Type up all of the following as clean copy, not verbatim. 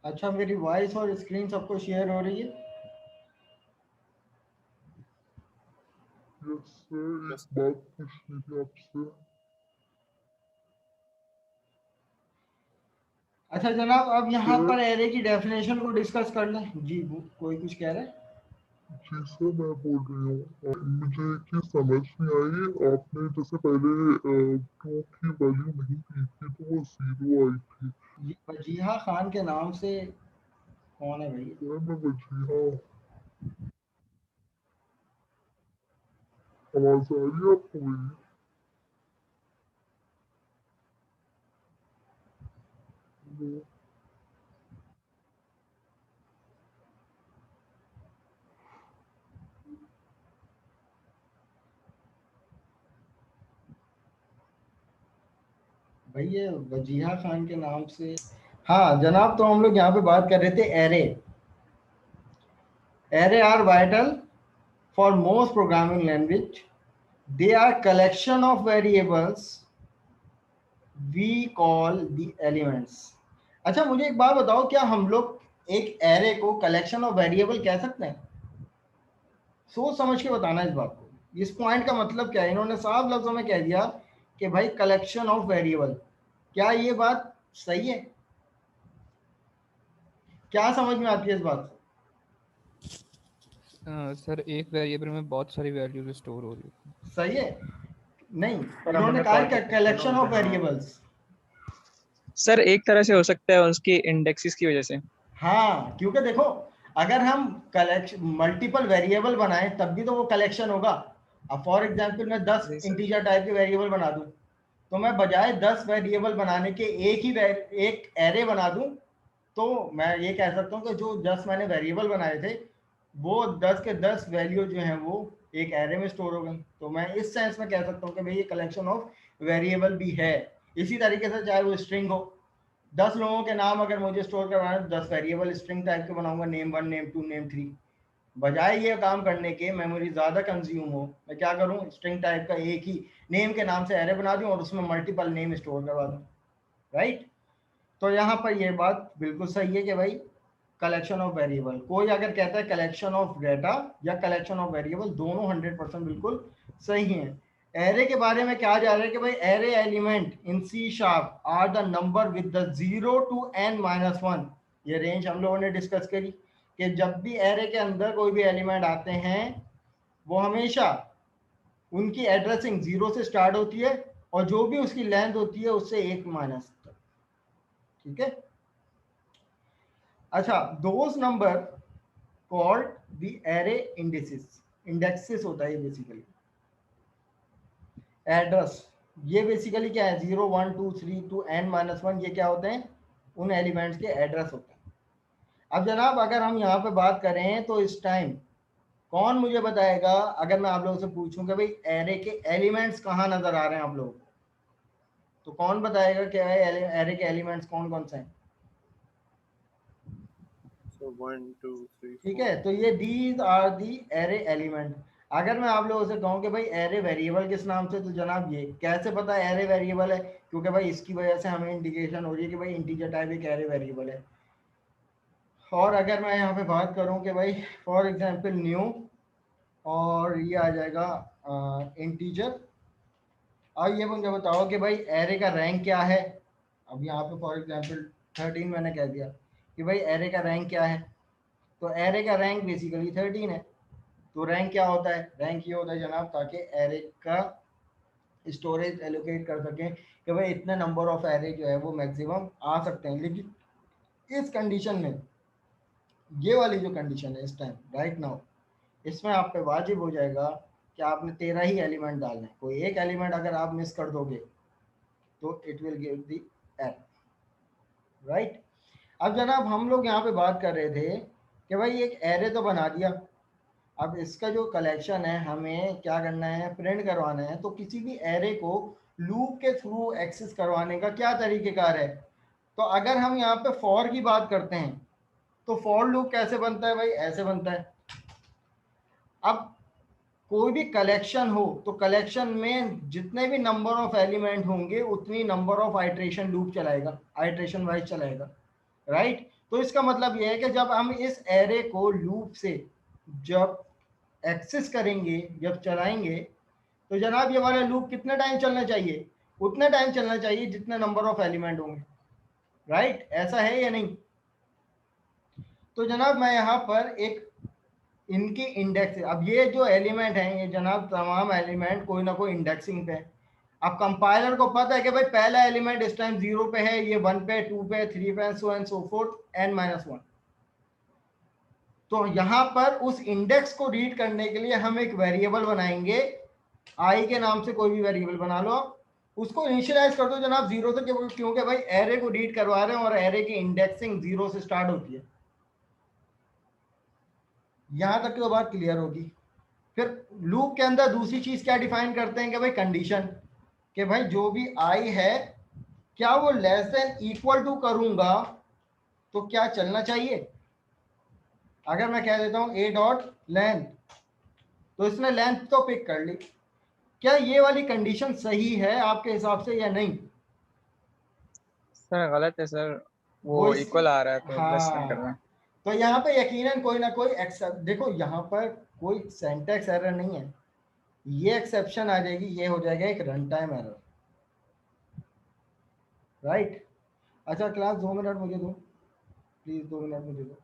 अच्छा, मेरी वॉइस और स्क्रीन सबको शेयर हो रही है? यस सर, एक बात पूछनी थी आपसे। अच्छा जनाब, अब यहाँ सर, पर एरे की डेफिनेशन को डिस्कस कर लें। जी कोई कुछ कह रहा है? जी सर मैं बोल रही हूँ, मुझे एक चीज समझ नहीं आई। आपने जैसे पहले टू की वैल्यू नहीं दी थी तो वो 0 आई थी। वजीहा खान के नाम से कौन है भाई? सर मैं वजीहा, आवाज आ रही है आपको मेरी? वो भाई ये वजीहा खान के नाम से। हाँ जनाब, तो हम लोग यहाँ पे बात कर रहे थे array. Array are vital for most programming language. They are collection of variables we call the elements. अच्छा मुझे एक बात बताओ, क्या हम लोग एक एरे को कलेक्शन ऑफ वेरिएबल कह सकते हैं? सोच समझ के बताना इस बात को। इस पॉइंट का मतलब क्या है? इन्होंने साफ लफ्जों में कह दिया कि भाई कलेक्शन ऑफ वेरिएबल। क्या ये बात सही है? क्या समझ में आती है इस बात से? सर एक वेरिएबल में बहुत सारी वैल्यूज स्टोर हो रही है। सही है? नहीं, पर अगर इन्होंने मैं कहा कॉल कि कर सकता हूँ ना कलेक्शन उनसे, ऑफ हाँ। वेरिएबल्स। सर एक तरह से हो सकता है उसकी इंडेक्सेस की वजह से। हाँ, क्योंकि देखो, अगर हम कलेक्शन मल्टीपल वेरिएबल बनाएं तब भी तो वो कलेक्शन होगा। अब फॉर एग्जांपल मैं 10 जी सर। इंटीजर टाइप के वेरिएबल बना दूं, तो मैं बजाय 10 वेरिएबल बनाने के एक एरे बना दूं, तो मैं ये कह सकता हूँ कि जो 10 मैंने वेरिएबल बनाए थे, वो 10 के 10 वैल्यू जो हैं वो एक एरे में स्टोर हो गई। तो मैं इस सेंस में कह सकता हूँ कि भाई ये कलेक्शन ऑफ वेरिएबल भी है। इसी तरीके से चाहे वो स्ट्रिंग हो, 10 लोगों के नाम अगर मुझे स्टोर करवाना है तो 10 वेरिएबल स्ट्रिंग टाइप के बनाऊंगा, नेम 1, नेम 2, नेम 3। बजाय ये काम करने के मेमोरी ज़्यादा कंज्यूम हो, मैं क्या करूँ, स्ट्रिंग टाइप का एक ही नेम के नाम से एरे बना दूँ और उसमें मल्टीपल नेम स्टोर करवा दूँ। राइट? तो यहाँ पर ये बात बिल्कुल सही है कि भाई कलेक्शन ऑफ वेरिएबल। कोई अगर कहता है कलेक्शन ऑफ डेटा या कलेक्शन ऑफ वेरिएबल, दोनों 100% बिल्कुल सही हैं। एरे के बारे में कहा जा रहा है कि भाई array element in C sharp are the number with the 0 to n-1। ये रेंज हम लोगों ने डिस्कस करी कि जब भी एरे के अंदर कोई भी एलिमेंट आते हैं, वो हमेशा उनकी एड्रेसिंग 0 से स्टार्ट होती है और जो भी उसकी लेंथ होती है उससे 1 माइनस तक। ठीक है? अच्छा, those number called the array indices. Indexes होता है ये बेसिकली। एड्रेस, ये बेसिकली क्या है, 0 1 2 3 to n-1, ये क्या होते हैं, उन एलिमेंट्स के एड्रेस होते हैं। अब जनाब अगर हम यहाँ पे बात करें तो इस टाइम कौन मुझे बताएगा, अगर मैं आप लोगों से पूछूं कि भाई एरे के एलिमेंट्स कहाँ नजर आ रहे हैं आप लोगों को, तो कौन बताएगा कि एरे के एलिमेंट्स कौन कौन से हैं? So 1 2 3 ठीक 4। है, तो ये these are the array element. अगर मैं आप लोगों से कहूँ कि भाई एरे वेरिएबल किस नाम से, तो जनाब ये कैसे पता है एरे वेरिएबल है? क्योंकि भाई इसकी वजह से हमें इंडिकेशन हो रही है कि भाई इंटीजर टाइप एक एरे वेरिएबल है। और अगर मैं यहाँ पे बात करूँ कि भाई फॉर एग्जांपल न्यू, और ये आ जाएगा इंटीजर। अब ये मुझे बताओ कि भाई एरे का रैंक क्या है। अब यहाँ पे फॉर एग्जांपल 13 मैंने कह दिया कि भाई एरे का रैंक क्या है, तो एरे का रैंक बेसिकली 13 है। तो रैंक क्या होता है? रैंक ये होता है जनाब, ताकि एरे का स्टोरेज एलोकेट कर सकें कि भाई इतने नंबर ऑफ एरे जो है वो मैक्सिमम आ सकते हैं। लेकिन इस कंडीशन में, ये वाली जो कंडीशन है इस टाइम राइट नाउ, इसमें आप पे वाजिब हो जाएगा कि आपने 13 ही एलिमेंट डालने हैं। कोई एक एलिमेंट अगर आप मिस कर दोगे तो it will give the error. Right? अब जनाब हम लोग यहाँ पे बात कर रहे थे कि भाई एक एरे तो बना दिया। अब इसका जो कलेक्शन है हमें क्या करना है, प्रिंट करवाना है। तो किसी भी एरे को लूप के थ्रू एक्सेस करवाने का क्या तरीकेकार है, तो अगर हम यहाँ पे फॉर की बात करते हैं तो फॉर लूप कैसे बनता है भाई, ऐसे बनता है। अब कोई भी कलेक्शन हो तो कलेक्शन में जितने भी नंबर ऑफ एलिमेंट होंगे उतनी नंबर ऑफ आइट्रेशन लूप चलाएगा, आइट्रेशन वाइज चलाएगा, राइट। तो इसका मतलब यह है कि जब हम इस एरे को लूप से जब एक्सेस करेंगे, जब चलाएंगे, तो जनाब ये वाला लूप कितना टाइम चलना चाहिए, उतना टाइम चलना चाहिए जितने नंबर ऑफ एलिमेंट होंगे, राइट। ऐसा है या नहीं। तो जनाब मैं यहाँ पर एक इनकी इंडेक्स, अब ये जो एलिमेंट हैं ये जनाब तमाम एलिमेंट कोई ना कोई इंडेक्सिंग पे है। अब कंपाइलर को पता है कि भाई पहला एलिमेंट इस टाइम 0 पे है, ये 1 पे, 2 पे, 3 पे, so and so fourth n-1। तो यहाँ पर उस इंडेक्स को रीड करने के लिए हम एक वेरिएबल बनाएंगे, आई के नाम से कोई भी वेरिएबल बना लो, उसको इनिशियलाइज कर दो जनाब 0 से, क्योंकि भाई एरे को रीड करवा रहे हैं और एरे की इंडेक्सिंग 0 से स्टार्ट होती है। यहां तक की तो बात क्लियर होगी। फिर लूप के अंदर दूसरी चीज क्या डिफाइन करते हैं कि भाई कंडीशन, कि भाई जो भी आई है क्या वो लेस देन इक्वल टू करूंगा तो क्या चलना चाहिए। अगर मैं कह देता हूं ए डॉट लेंथ, तो इसने लेंथ तो पिक कर ली, क्या ये वाली कंडीशन सही है आपके हिसाब से या नहीं। सर गलत है सर, वो वो इस इक्वल आ रहा है तो लेस नहीं कर रहा हाँ, है। तो यहाँ पे यकीनन कोई ना कोई एक्सेप्ट, देखो यहाँ पर कोई सेंटेक्स एरर नहीं है, ये एक्सेप्शन आ जाएगी, ये हो जाएगा एक रन टाइम एरर, राइट। अच्छा क्लास 2 मिनट मुझे दो प्लीज, 2 मिनट मुझे दो।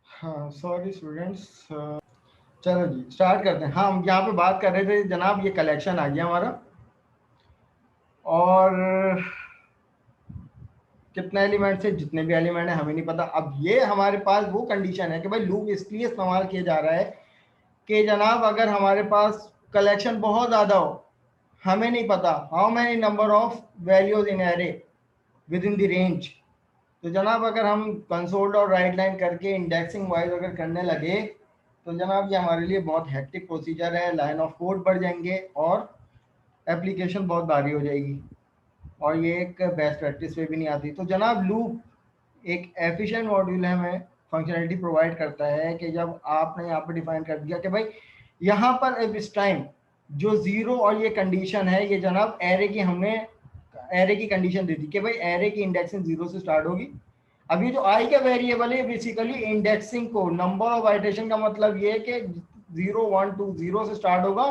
हाँ सॉरी स्टूडेंट्स, चलो जी स्टार्ट करते हैं। हाँ हम यहाँ पे बात कर रहे थे जनाब, ये कलेक्शन आ गया हमारा, और कितने एलिमेंट्स है, जितने भी एलिमेंट है हमें नहीं पता। अब ये हमारे पास वो कंडीशन है कि भाई लूप इसलिए इस्तेमाल किया जा रहा है कि जनाब अगर हमारे पास कलेक्शन बहुत ज़्यादा हो, हमें नहीं पता how many number of values in array with in the range, तो जनाब अगर हम कंसोल और राइट लाइन करके इंडेक्सिंग वाइज अगर करने लगे तो जनाब ये हमारे लिए बहुत हेक्टिक प्रोसीजर है, लाइन ऑफ कोड बढ़ जाएंगे और एप्लीकेशन बहुत भारी हो जाएगी, और ये एक बेस्ट प्रैक्टिस पे भी नहीं आती। तो जनाब लूप एक एफिशिएंट मॉड्यूल है, मैं फंक्शनैलिटी प्रोवाइड करता है कि जब आपने यहाँ पर डिफाइन कर दिया कि भाई यहाँ पर इस टाइम जो 0 और ये कंडीशन है, ये जनाब एरे की हमने एरे की कंडीशन दे दी कि भाई एरे की इंडेक्सिंग 0 से स्टार्ट होगी। अब ये जो आई का वेरिएबल है बेसिकली इंडेक्सिंग को, नंबर ऑफ आइटरेशन का मतलब ये है कि 0 1 2 0 से स्टार्ट होगा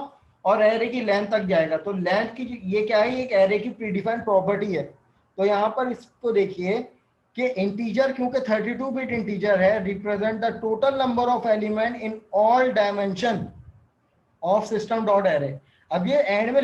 और एरे की लेंथ तक जाएगा। तो लेंथ की ये क्या है, एक एरे की प्रीडिफाइंड प्रॉपर्टी है। तो यहाँ पर इसको देखिए कि इंटीजर, क्योंकि 32 बिट इंटीजर है, represent the total number of element in all dimension of system dot array. अब ये एंड में